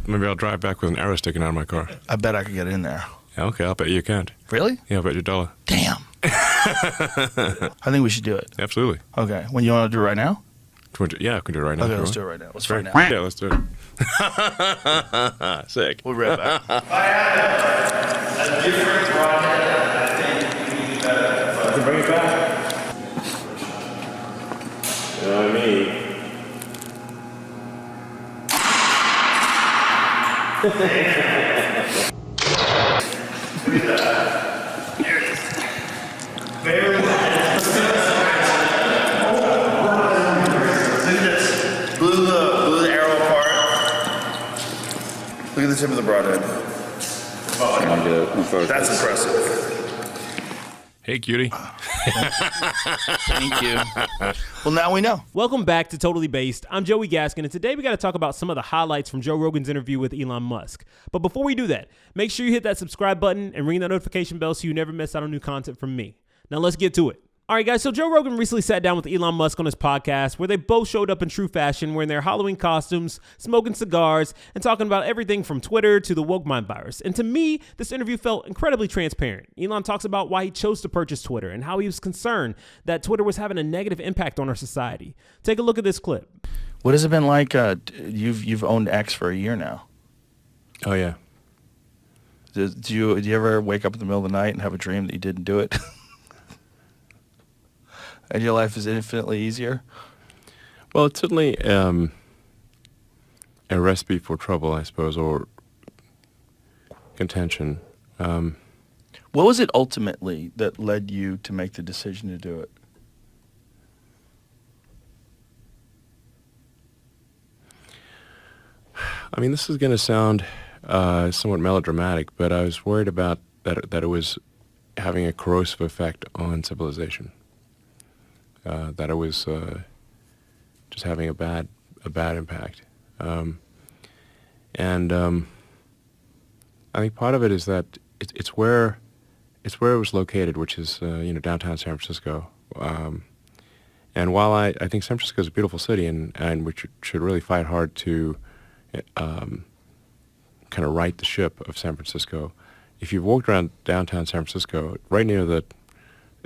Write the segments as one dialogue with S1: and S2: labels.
S1: Maybe I'll drive back with an arrow sticking out of my car.
S2: I bet I could get in there.
S1: Yeah, okay, I'll bet you can't.
S2: Really?
S1: Yeah, I'll bet you $1.
S2: Damn. I think we should do it.
S1: Absolutely.
S2: Okay. When you want to do it right now?
S1: Yeah, I can do it right now.
S2: Okay, let's do it right now. Let's find out.
S1: Yeah, let's do it. Sick.
S2: We'll be right back.
S3: I had a different broadhead, I think we need better.
S1: I can bring it back. You know what I mean?
S3: There it is. Very nice. Look at this. Blew the arrow apart. Look at the tip of the broadhead. That's impressive.
S1: Hey, cutie.
S2: Thank you. Well, now we know.
S4: Welcome back to Totally Based. I'm Joey Gaskin, and today we got to talk about some of the highlights from Joe Rogan's interview with Elon Musk. But before we do that, make sure you hit that subscribe button and ring that notification bell so you never miss out on new content from me. Now let's get to it. All right, guys, so Joe Rogan recently sat down with Elon Musk on his podcast where they both showed up in true fashion wearing their Halloween costumes, smoking cigars, and talking about everything from Twitter to the woke mind virus. And to me, this interview felt incredibly transparent. Elon talks about why he chose to purchase Twitter and how he was concerned that Twitter was having a negative impact on our society. Take a look at this clip.
S2: What has it been like? You've owned X for a year now.
S1: Oh, yeah.
S2: Do you ever wake up in the middle of the night and have a dream that you didn't do it? And your life is infinitely easier?
S1: Well, it's certainly a recipe for trouble, I suppose, or contention.
S2: What was it ultimately that led you to make the decision to do it?
S1: I mean, this is going to sound somewhat melodramatic, but I was worried about that it was having a corrosive effect on civilization. That it was just having a bad impact, and I think part of it is that it's where it was located, which is downtown San Francisco. And while I think San Francisco is a beautiful city, and we should really fight hard to kind of right the ship of San Francisco, if you've walked around downtown San Francisco, right near the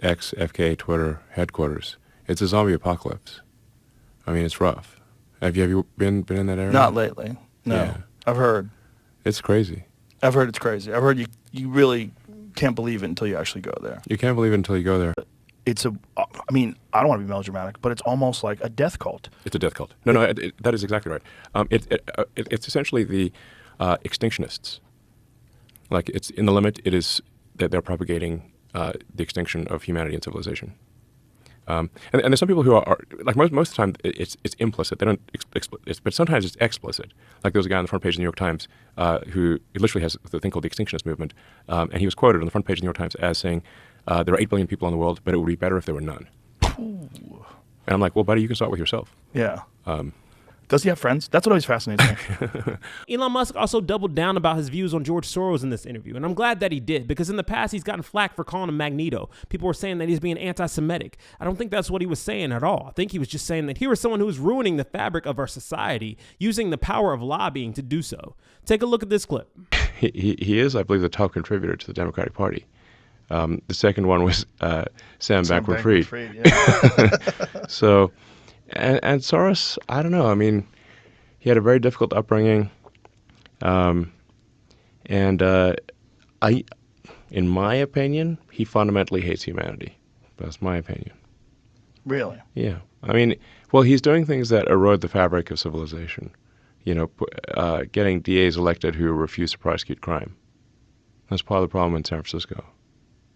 S1: FK Twitter headquarters, it's a zombie apocalypse. I mean, it's rough. Have you been in that area?
S2: Not lately. No.
S1: Yeah.
S2: I've heard.
S1: It's crazy.
S2: I've heard it's crazy. I've heard you really can't believe it until you actually go there.
S1: You can't believe it until you go there.
S2: I mean, I don't want to be melodramatic, but it's almost like a death cult.
S1: It's a death cult. No, that is exactly right. It's essentially the extinctionists. Like, it's in the limit, it is that they're propagating the extinction of humanity and civilization. And there's some people who are like most of the time it's implicit. They don't but sometimes it's explicit. Like there was a guy on the front page of the New York Times who literally has the thing called the extinctionist movement, and he was quoted on the front page of the New York Times as saying, "There are 8 billion people in the world, but it would be better if there were none." Ooh. And I'm like, well, buddy, you can start with yourself.
S2: Yeah. Does he have friends? That's what always fascinates me.
S4: Elon Musk also doubled down about his views on George Soros in this interview, and I'm glad that he did, because in the past he's gotten flack for calling him Magneto. People were saying that he's being anti-Semitic. I don't think that's what he was saying at all. I think he was just saying that here was someone who was ruining the fabric of our society, using the power of lobbying to do so. Take a look at this clip.
S1: He is, I believe, the top contributor to the Democratic Party. The second one was Sam Bankman-Fried.
S2: Yeah.
S1: So, and Soros, I don't know. I mean, he had a very difficult upbringing, and in my opinion, he fundamentally hates humanity. That's my opinion.
S2: Really?
S1: Yeah. I mean, well, he's doing things that erode the fabric of civilization. You know, getting DAs elected who refuse to prosecute crime. That's part of the problem in San Francisco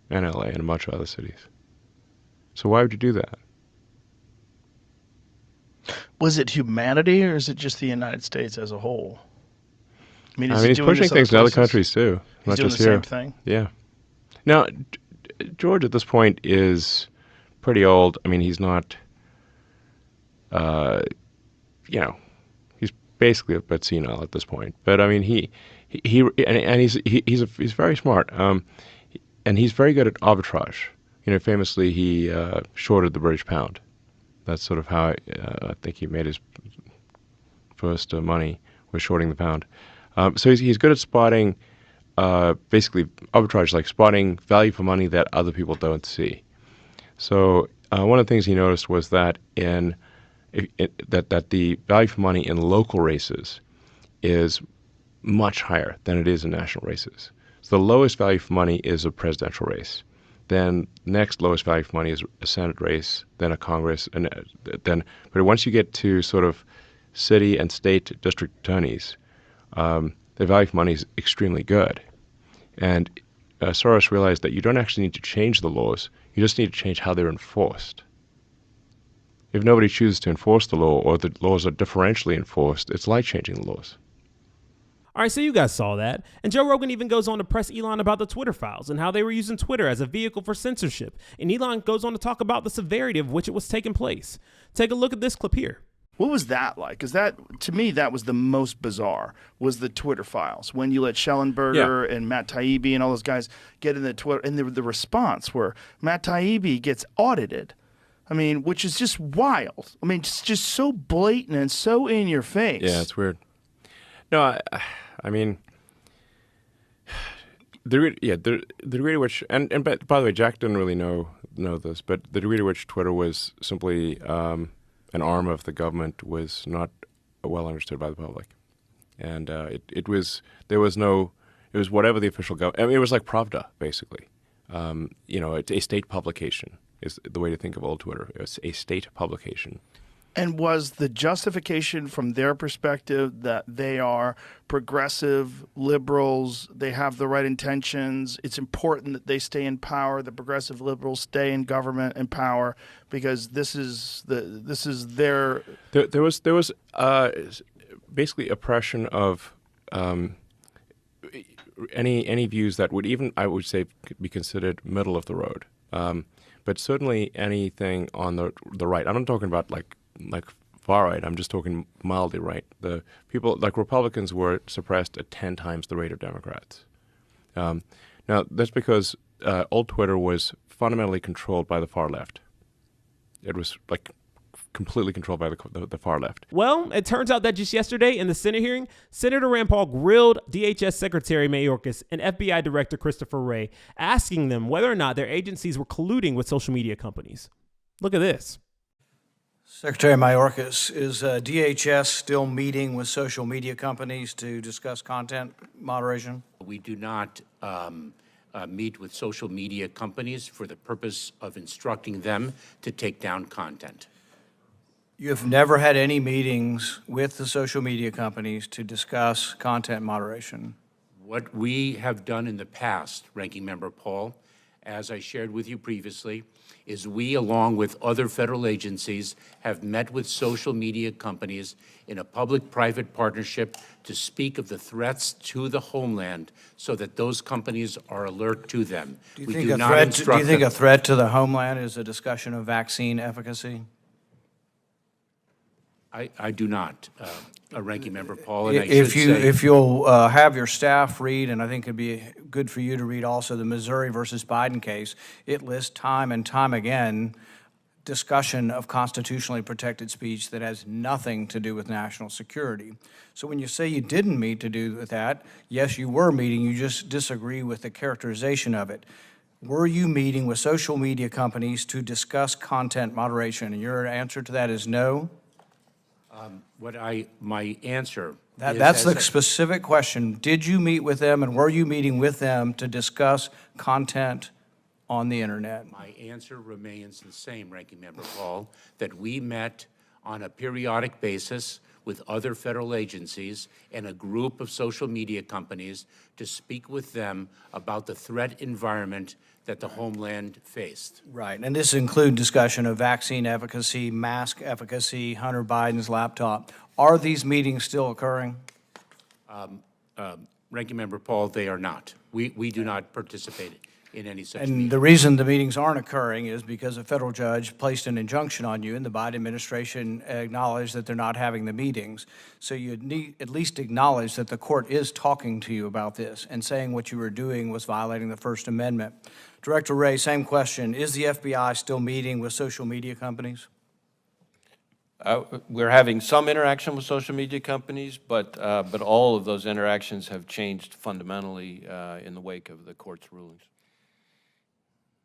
S1: and LA and a bunch of other cities. So why would you do that?
S2: Was it humanity, or is it just the United States as a whole? I mean,
S1: he's pushing things in other countries too,
S2: not
S1: just
S2: here.
S1: Same thing. Yeah. Now, George at this point is pretty old. I mean, he's not. He's basically a bit senile at this point. But I mean, he's very smart. And he's very good at arbitrage. You know, famously, he shorted the British pound. That's sort of how I think he made his first money, was shorting the pound. So he's good at spotting, basically arbitrage, like spotting value for money that other people don't see. So one of the things he noticed was that that the value for money in local races is much higher than it is in national races. So the lowest value for money is a presidential race. Then next lowest value for money is a Senate race, then a Congress, and but once you get to sort of city and state district attorneys, the value for money is extremely good. And Soros realized that you don't actually need to change the laws, you just need to change how they're enforced. If nobody chooses to enforce the law, or the laws are differentially enforced, it's like changing the laws.
S4: All right, so you guys saw that. And Joe Rogan even goes on to press Elon about the Twitter files and how they were using Twitter as a vehicle for censorship. And Elon goes on to talk about the severity of which it was taking place. Take a look at this clip here.
S2: What was that like? Because that, to me, that was the most bizarre, was the Twitter files. When you let Schellenberger and Matt Taibbi and all those guys get in the Twitter, and the response where Matt Taibbi gets audited. I mean, which is just wild. I mean, it's just so blatant and so in your face.
S1: Yeah, it's weird. No, I mean, the degree to which, and by the way, Jack didn't really know this, but the degree to which Twitter was simply an arm of the government was not well understood by the public, and it was whatever the official government. I mean, it was like Pravda, basically. A state publication is the way to think of old Twitter. It was a state publication.
S2: And was the justification from their perspective that they are progressive liberals, they have the right intentions, it's important that they stay in power, the progressive liberals stay in government and power, because this is their...
S1: There was basically oppression of any views that would even, I would say, be considered middle of the road. But certainly anything on the right. I'm not talking about like far right. I'm just talking mildly right. The people like Republicans were suppressed at 10 times the rate of Democrats. Now that's because old Twitter was fundamentally controlled by the far left. It was like completely controlled by the far left.
S4: Well, it turns out that just yesterday in the Senate hearing, Senator Rand Paul grilled DHS Secretary Mayorkas and FBI Director Christopher Wray, asking them whether or not their agencies were colluding with social media companies. Look at this.
S5: Secretary Mayorkas, is DHS still meeting with social media companies to discuss content moderation?
S6: We do not meet with social media companies for the purpose of instructing them to take down content.
S5: You have never had any meetings with the social media companies to discuss content moderation?
S6: What we have done in the past, Ranking Member Paul, as I shared with you previously, is we, along with other federal agencies, have met with social media companies in a public-private partnership to speak of the threats to the homeland so that those companies are alert to them.
S5: Do you think a threat to the homeland is a discussion of vaccine efficacy?
S6: I do not, Ranking Member Paul, and
S5: if you'll have your staff read, and I think it'd be good for you to read also the Missouri versus Biden case, it lists time and time again discussion of constitutionally protected speech that has nothing to do with national security. So when you say you didn't meet to do with that, yes, you were meeting, you just disagree with the characterization of it. Were you meeting with social media companies to discuss content moderation? And your answer to that is no?
S6: My answer
S5: that's the specific question. Did you meet with them, and were you meeting with them to discuss content on the internet?
S6: My answer remains the same, Ranking Member Paul, that we met on a periodic basis with other federal agencies and a group of social media companies to speak with them about the threat environment that the homeland faced.
S5: Right, and this includes discussion of vaccine efficacy, mask efficacy, Hunter Biden's laptop. Are these meetings still occurring?
S6: Ranking Member Paul, they are not. We do not participate in any such meeting.
S5: And the reason the meetings aren't occurring is because a federal judge placed an injunction on you, and the Biden administration acknowledged that they're not having the meetings. So you need at least acknowledge that the court is talking to you about this and saying what you were doing was violating the First Amendment. Director Wray, same question. Is the FBI still meeting with social media companies?
S7: We're having some interaction with social media companies, but all of those interactions have changed fundamentally in the wake of the court's rulings.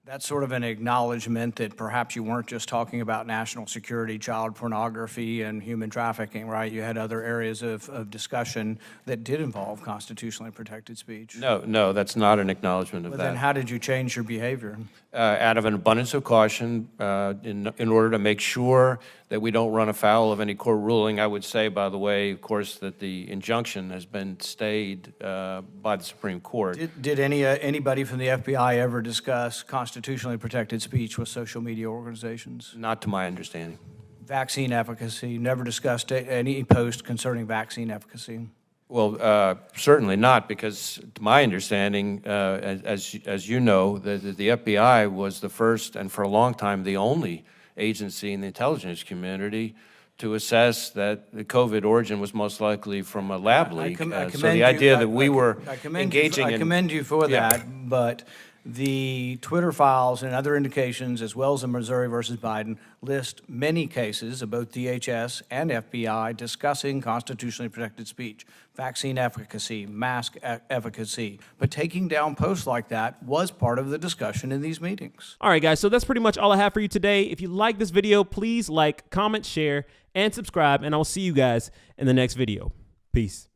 S5: That's sort of an acknowledgement that perhaps you weren't just talking about national security, child pornography, and human trafficking, right? You had other areas of discussion that did involve constitutionally protected speech.
S7: No, that's not an acknowledgement of
S5: Well,
S7: that.
S5: then how did you change your behavior?
S7: Out of an abundance of caution, in order to make sure that we don't run afoul of any court ruling. I would say, by the way, of course, that the injunction has been stayed by the Supreme Court.
S5: Did anybody from the FBI ever discuss constitutionally protected speech with social media organizations?
S7: Not to my understanding.
S5: Vaccine efficacy, never discussed any post concerning vaccine efficacy?
S7: Well, certainly not, because to my understanding, as you know, the FBI was the first and for a long time the only agency in the intelligence community to assess that the COVID origin was most likely from a lab leak. So the idea that we were engaging in...
S5: I commend you for that, but the Twitter files and other indications, as well as the Missouri versus Biden, list many cases of both DHS and FBI discussing constitutionally protected speech, vaccine efficacy, mask efficacy. But taking down posts like that was part of the discussion in these meetings.
S4: All right, guys, so that's pretty much all I have for you today. If you like this video, please like, comment, share, and subscribe, and I'll see you guys in the next video. Peace.